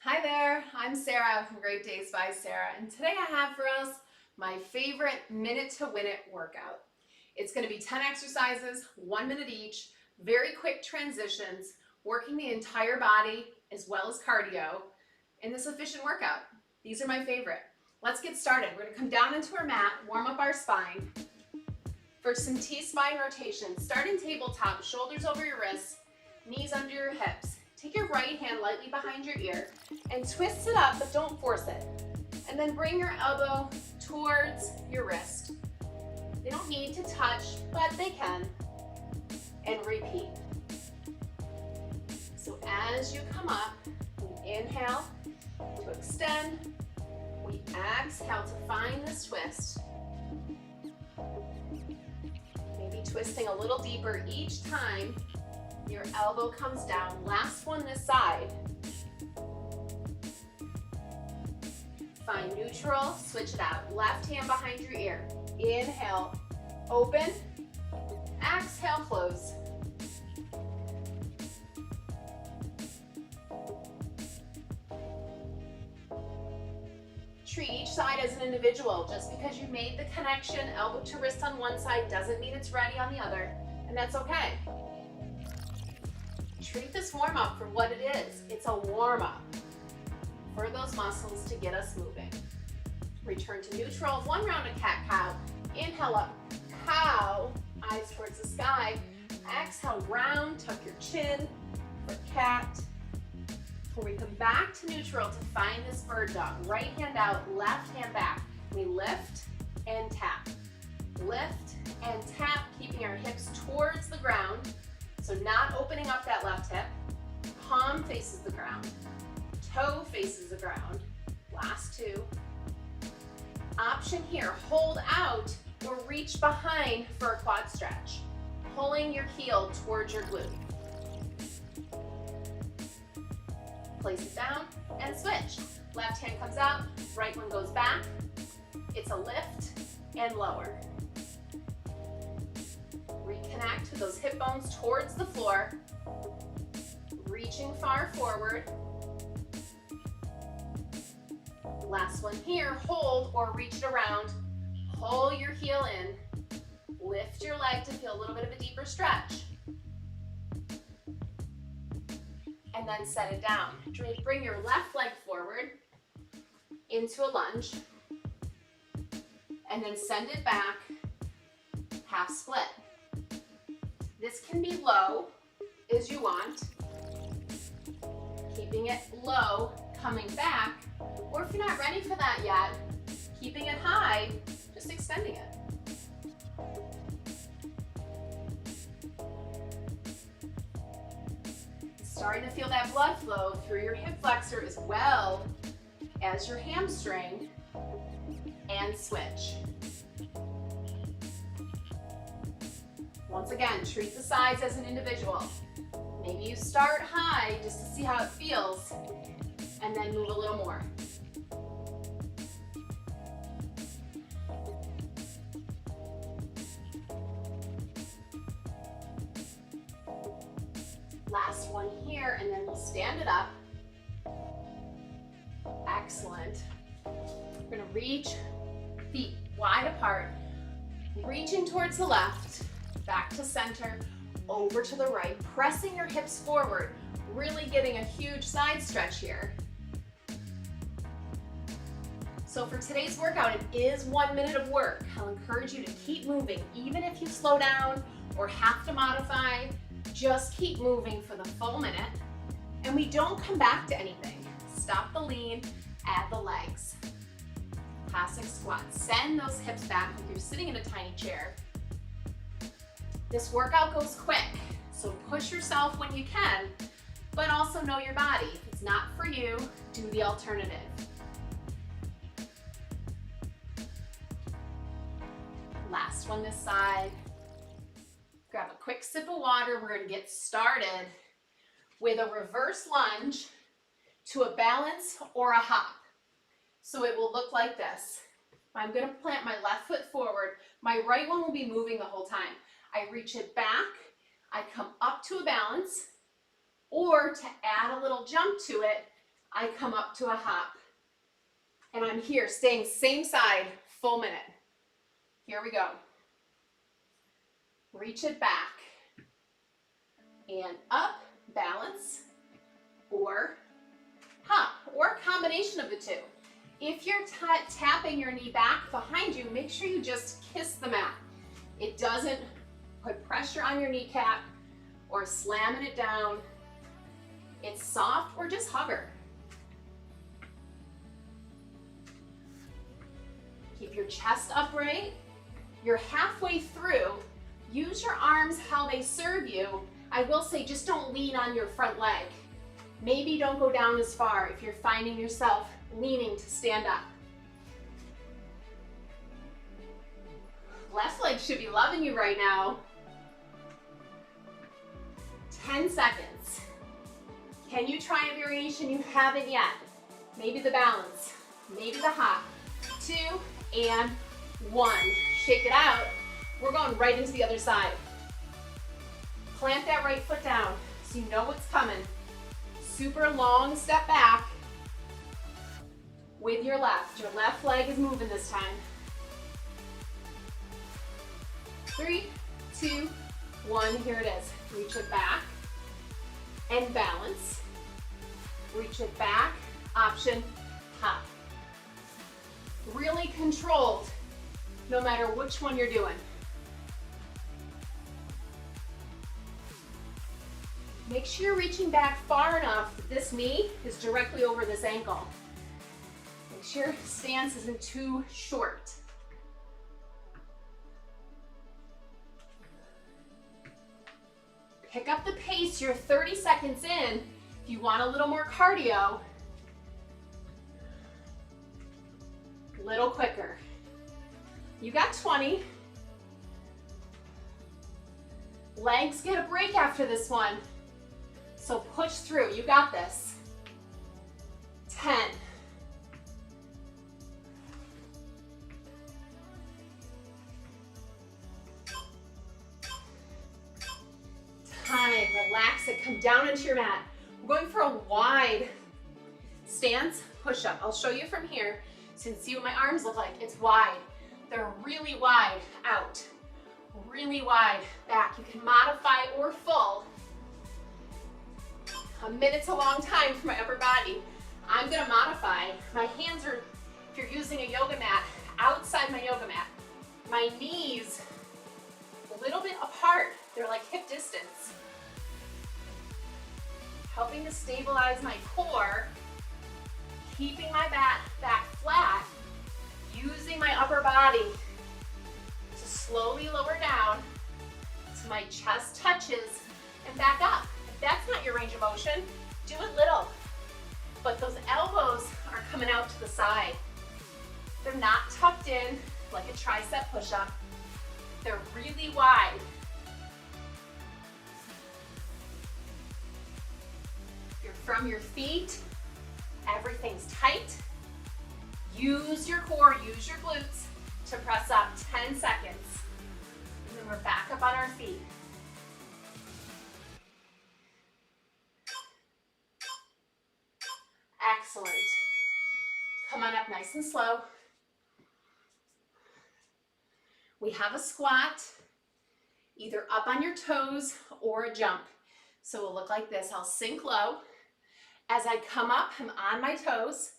Hi there, I'm Sarah from Great Days by Sarah, and today I have for us my favorite Minute to Win It workout. It's going to be 10 exercises, 1 minute each, very quick transitions, working the entire body as well as cardio in this efficient workout. These are my favorite. Let's get started. We're going to come down into our mat, warm up our spine. For some T-spine rotation, starting tabletop, shoulders over your wrists, knees under your hips. Take your right hand lightly behind your ear and twist it up, but don't force it. And then bring your elbow towards your wrist. They don't need to touch, but they can. And repeat. So as you come up, we inhale to extend. We exhale to find this twist. Maybe twisting a little deeper each time your elbow comes down. Last one this side. Find neutral, switch it out. Left hand behind your ear. Inhale, open. Exhale, close. Treat each side as an individual. Just because you made the connection, elbow to wrist on one side, doesn't mean it's ready on the other, and that's okay. Treat this warm-up for what it is. It's a warm-up for those muscles to get us moving. Return to neutral. One round of cat-cow. Inhale up, cow, eyes towards the sky. Exhale, round, tuck your chin for cat. Before we come back to neutral to find this bird dog. Right hand out, left hand back. We lift and tap. Lift and tap, keeping our hips towards the ground. So not opening up that left hip. Palm faces the ground. Toe faces the ground. Last two. Option here, hold out or reach behind for a quad stretch. Pulling your heel towards your glute. Place it down and switch. Left hand comes out, right one goes back. It's a lift and lower. Reconnect with those hip bones towards the floor. Reaching far forward. Last one here, hold or reach it around. Pull your heel in. Lift your leg to feel a little bit of a deeper stretch. And then set it down. Bring your left leg forward into a lunge. And then send it back, half split. This can be low as you want. Keeping it low, coming back. Or if you're not ready for that yet, keeping it high, just extending it. Starting to feel that blood flow through your hip flexor as well as your hamstring, and switch. Once again, treat the sides as an individual. Maybe you start high just to see how it feels, and then move a little more. Last one here, and then we'll stand it up. Excellent. We're gonna reach, feet wide apart, reaching towards the left, back to center, over to the right, pressing your hips forward, really getting a huge side stretch here. So for today's workout, it is 1 minute of work. I'll encourage you to keep moving, even if you slow down or have to modify, just keep moving for the full minute. And we don't come back to anything. Stop the lean, add the legs. Classic squat. Send those hips back like you're sitting in a tiny chair. This workout goes quick, so push yourself when you can, but also know your body. If it's not for you, do the alternative. Last one this side. Grab a quick sip of water. We're going to get started with a reverse lunge to a balance or a hop. So it will look like this. I'm going to plant my left foot forward. My right one will be moving the whole time. I reach it back, I come up to a balance, or to add a little jump to it, I come up to a hop. And I'm here, staying same side, full minute. Here we go. Reach it back. And up, balance, or hop, or a combination of the two. If you're tapping your knee back behind you, make sure you just kiss the mat. It doesn't put pressure on your kneecap or slamming it down. It's soft, or just hover. Keep your chest upright. You're halfway through. Use your arms how they serve you. I will say, just don't lean on your front leg. Maybe don't go down as far if you're finding yourself leaning to stand up. Left leg should be loving you right now. 10 seconds. Can you try a variation you haven't yet? Maybe the balance, maybe the hop. 2 and 1. Shake it out. We're going right into the other side. Plant that right foot down so you know what's coming. Super long step back with your left. Your left leg is moving this time. 3, 2, 1. Here it is. Reach it back and balance. Reach it back. Option, hop. Really controlled, no matter which one you're doing. Make sure you're reaching back far enough that this knee is directly over this ankle. Make sure your stance isn't too short. Pick up the pace. You're 30 seconds in. If you want a little more cardio, a little quicker. You got 20. Legs get a break after this one. So push through, you got this. 10. Time, relax it, come down into your mat. We're going for a wide stance push-up. I'll show you from here so you can see what my arms look like. It's wide. They're really wide out, really wide back. You can modify or full. A minute's a long time for my upper body. I'm gonna modify. My hands are, if you're using a yoga mat, outside my yoga mat. My knees a little bit apart. They're like hip distance. Helping to stabilize my core, keeping my back flat, using my upper body to slowly lower down so my chest touches and back up. If that's not your range of motion, do it little. But those elbows are coming out to the side. They're not tucked in like a tricep push-up. They're really wide. If you're from your feet, everything's tight. Use your core, use your glutes to press up. 10 seconds. And then we're back up on our feet. Excellent. Come on up nice and slow. We have a squat, either up on your toes or a jump. So it'll look like this. I'll sink low. As I come up, I'm on my toes,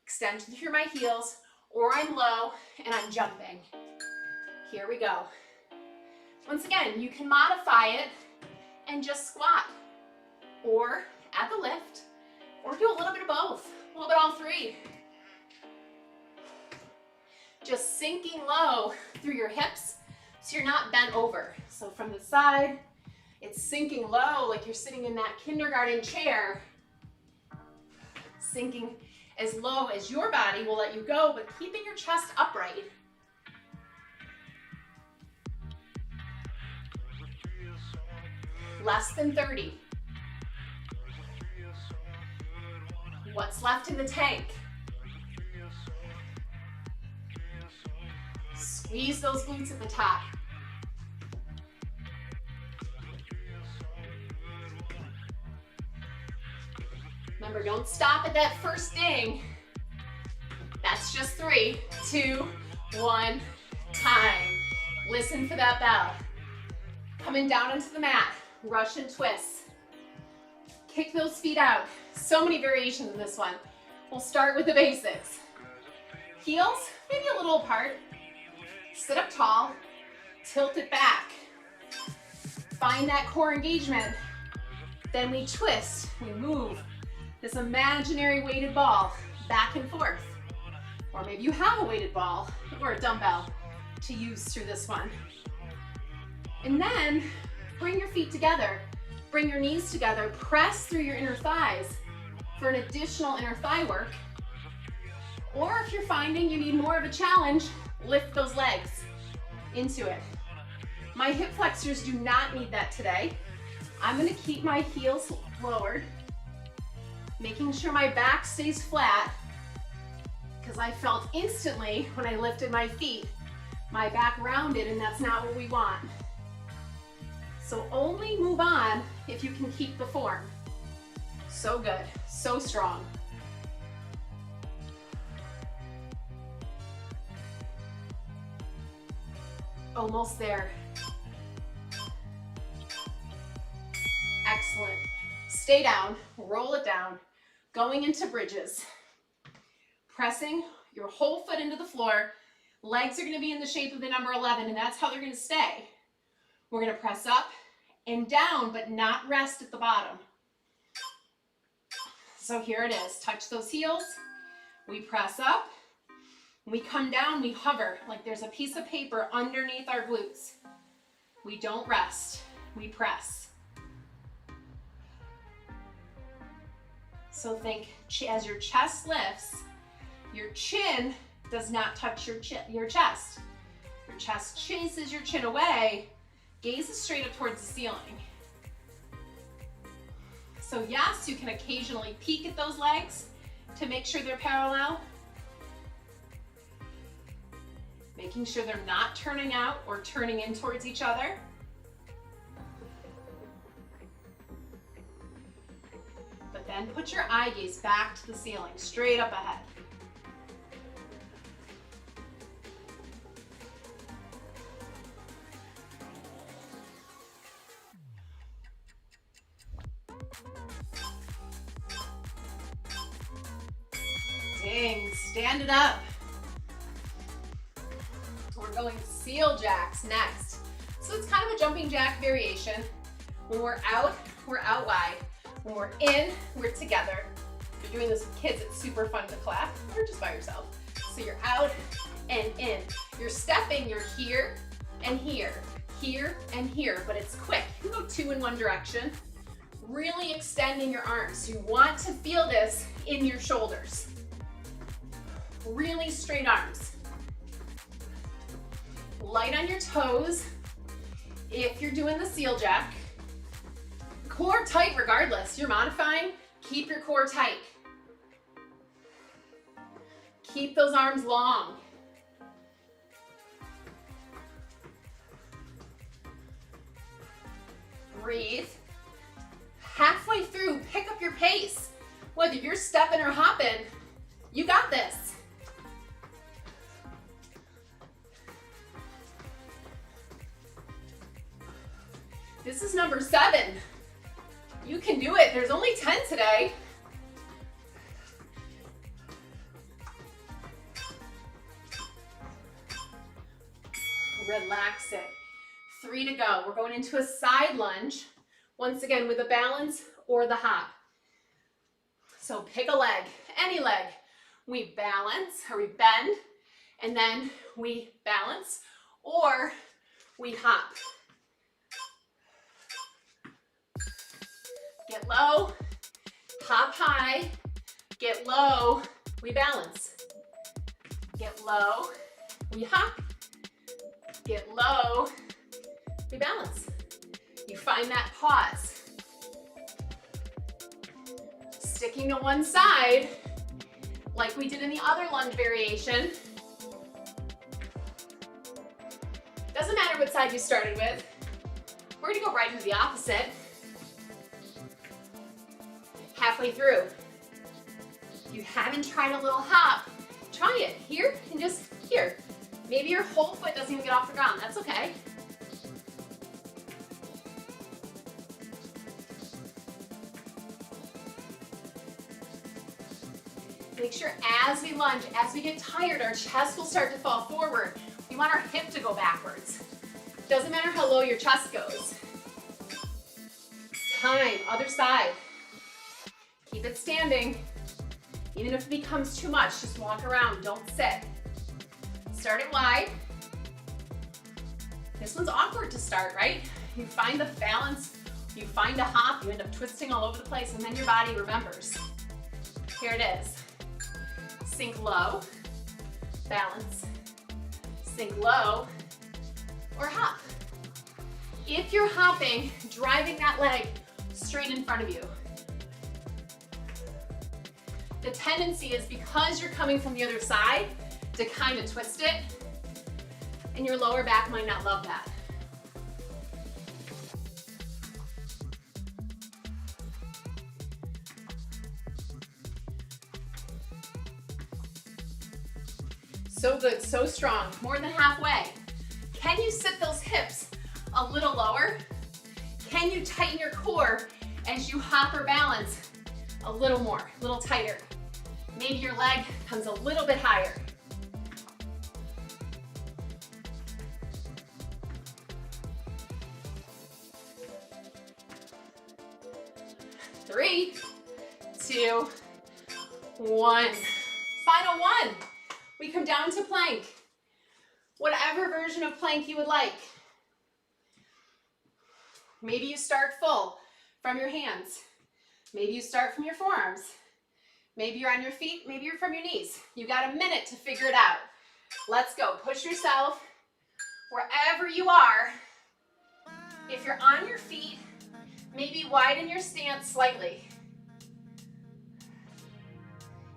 extend through my heels, or I'm low and I'm jumping. Here we go. Once again, you can modify it and just squat, or add the lift, or do a little bit of both, a little bit all three. Just sinking low through your hips so you're not bent over. So from the side, it's sinking low like you're sitting in that kindergarten chair, sinking as low as your body will let you go, but keeping your chest upright. Less than 30. What's left in the tank? Squeeze those glutes at the top. Remember, Remember, don't stop at that first ding. That's just 3, 2, 1, time. Listen for that bell. Coming down into the mat, Russian twists. Kick those feet out. So many variations in this one. We'll start with the basics. Heels, maybe a little apart. Sit up tall, tilt it back. Find that core engagement. Then we twist, we move this imaginary weighted ball back and forth. Or maybe you have a weighted ball or a dumbbell to use through this one. And then bring your feet together, bring your knees together, press through your inner thighs for an additional inner thigh work. Or if you're finding you need more of a challenge, lift those legs into it. My hip flexors do not need that today. I'm gonna keep my heels lowered, making sure my back stays flat, because I felt instantly when I lifted my feet, my back rounded, and that's not what we want. So only move on if you can keep the form. So good, so strong. Almost there. Excellent. Stay down, roll it down, going into bridges. Pressing your whole foot into the floor. Legs are going to be in the shape of the number 11, and that's how they're going to stay. We're going to press up and down, but not rest at the bottom. So here it is. Touch those heels. We press up. We come down, we hover like there's a piece of paper underneath our glutes. We don't rest, we press. So think as your chest lifts, your chin does not touch your chest. Your chest chases your chin away, gazes straight up towards the ceiling. So yes, you can occasionally peek at those legs to make sure they're parallel. Making sure they're not turning out or turning in towards each other. But then put your eye gaze back to the ceiling, straight up ahead. Ding, stand it up. We're going seal jacks next. So it's kind of a jumping jack variation. When we're out wide. When we're in, we're together. If you're doing this with kids, it's super fun to clap, or just by yourself. So you're out and in. You're stepping, you're here and here and here, but it's quick. You can go 2 in one direction. Really extending your arms. You want to feel this in your shoulders. Really straight arms. Light on your toes if you're doing the seal jack. Core tight regardless. You're modifying, keep your core tight. Keep those arms long. Breathe. Halfway through, pick up your pace. Whether you're stepping or hopping, you got this. This is number 7. You can do it. There's only 10 today. Relax it. 3 to go. We're going into a side lunge. Once again with a balance or the hop. So pick a leg, any leg. We balance or we bend and then we balance or we hop. Get low, hop high, get low, we balance. Get low, we hop, get low, we balance. You find that pause. Sticking to one side, like we did in the other lunge variation. Doesn't matter what side you started with. We're gonna go right into the opposite. Halfway through, If you haven't tried a little hop, try it here and just here. Maybe your whole foot doesn't even get off the ground. That's okay. Make sure as we lunge, as we get tired, our chest will start to fall forward. We want our hip to go backwards. Doesn't matter how low your chest goes. Time, other side. Keep it standing. Even if it becomes too much, just walk around, don't sit. Start it wide. This one's awkward to start, right? You find the balance, you find a hop, you end up twisting all over the place, and then your body remembers. Here it is. Sink low, balance, sink low, or hop. If you're hopping, driving that leg straight in front of you. The tendency is because you're coming from the other side to kind of twist it, and your lower back might not love that. So good, so strong, more than halfway. Can you sit those hips a little lower? Can you tighten your core as you hop or balance a little more, a little tighter? Maybe your leg comes a little bit higher. Three, two, one. Final one. We come down to plank. Whatever version of plank you would like. Maybe you start full from your hands. Maybe you start from your forearms. Maybe you're on your feet, maybe you're from your knees. You got a minute to figure it out. Let's go. Push yourself wherever you are. If you're on your feet, maybe widen your stance slightly.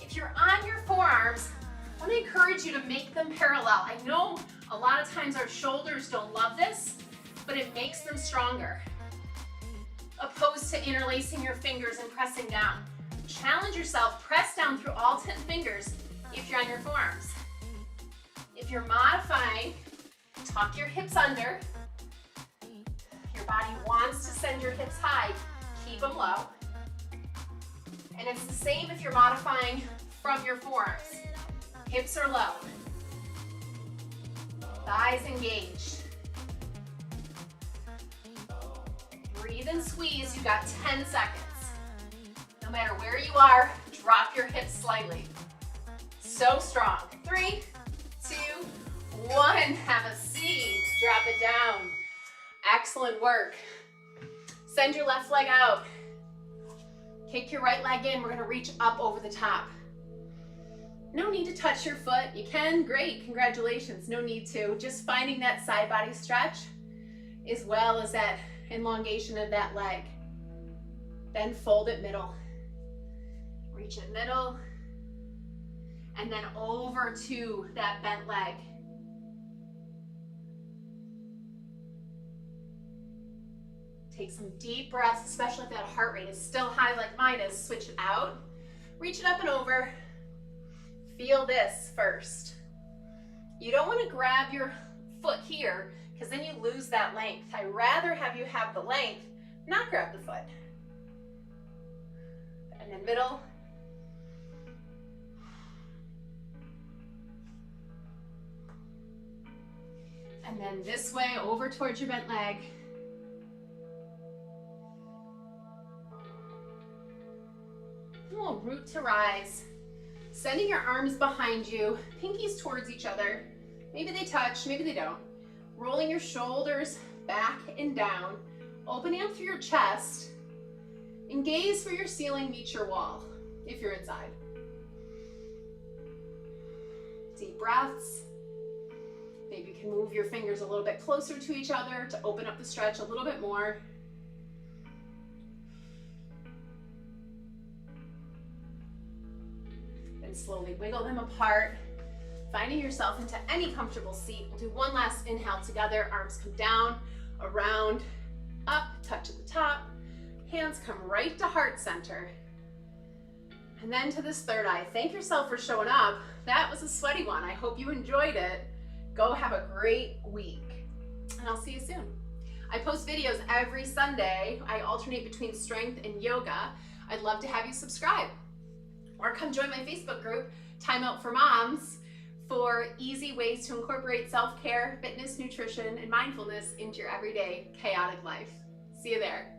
If you're on your forearms, I want to encourage you to make them parallel. I know a lot of times our shoulders don't love this, but it makes them stronger. Opposed to interlacing your fingers and pressing down. Challenge yourself, press down through all 10 fingers if you're on your forearms. If you're modifying, tuck your hips under. Your body wants to send your hips high, keep them low. And it's the same if you're modifying from your forearms. Hips are low. Thighs engaged. Breathe and squeeze, you got 10 seconds. No matter where you are, drop your hips slightly. So strong. 3, 2, 1, have a seat. Drop it down. Excellent work. Send your left leg out. Kick your right leg in. We're gonna reach up over the top. No need to touch your foot. You can, great, congratulations. No need to. Just finding that side body stretch as well as that elongation of that leg. Then fold it middle. Reach it middle. And then over to that bent leg. Take some deep breaths, especially if that heart rate is still high like mine is. Switch it out. Reach it up and over. Feel this first. You don't want to grab your foot here because then you lose that length. I'd rather have you have the length, not grab the foot. And then middle. And then this way over towards your bent leg. Oh, root to rise. Sending your arms behind you, pinkies towards each other. Maybe they touch, maybe they don't. Rolling your shoulders back and down. Opening up through your chest. And gaze for your ceiling meets your wall, if you're inside. Deep breaths. Maybe you can move your fingers a little bit closer to each other to open up the stretch a little bit more. Then slowly wiggle them apart, finding yourself into any comfortable seat. We'll do one last inhale together. Arms come down, around, up, touch at the top. Hands come right to heart center. And then to this third eye. Thank yourself for showing up. That was a sweaty one. I hope you enjoyed it. Go have a great week, and I'll see you soon. I post videos every Sunday. I alternate between strength and yoga. I'd love to have you subscribe, or come join my Facebook group, Time Out for Moms, for easy ways to incorporate self-care, fitness, nutrition, and mindfulness into your everyday chaotic life. See you there.